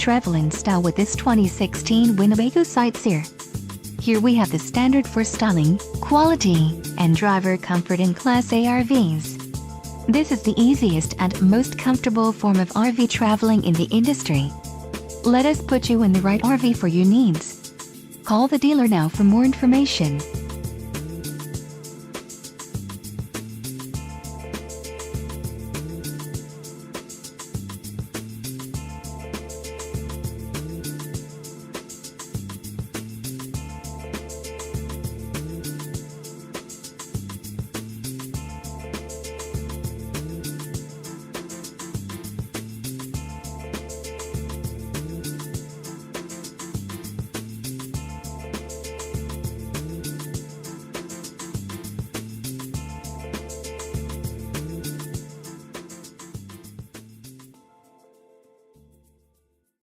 travel in style with this 2016 Winnebago Sightseer. Here we have the standard for styling, quality, and driver comfort in Class A RVs. This is the easiest and most comfortable form of RV traveling in the industry. Let us put you in the right RV for your needs. Call the dealer now for more information.